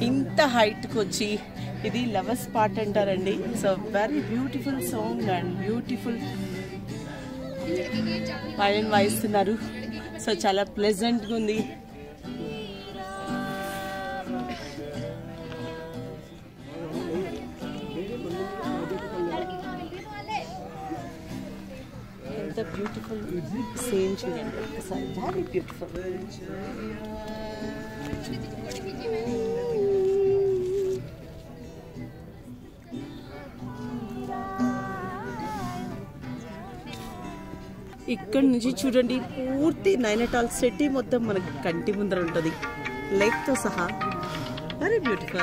ఇంత హైట్కి వచ్చి ఇది లవర్స్ పార్ట్ అంటారండి. So very beautiful song and beautiful violin వాయిస్తున్నారు. సో చాలా ప్లెజెంట్గా ఉంది. ఎంత బ్యూటిఫుల్ సీన్ చూడండి ఒకసారి, వెరీ బ్యూటిఫుల్. ఇక్కడ నుంచి చూడండి పూర్తి నైనిటాల్ సిటీ మొత్తం మనకి కంటి ముందర ఉంటుంది, లేక్తో సహా. Very beautiful.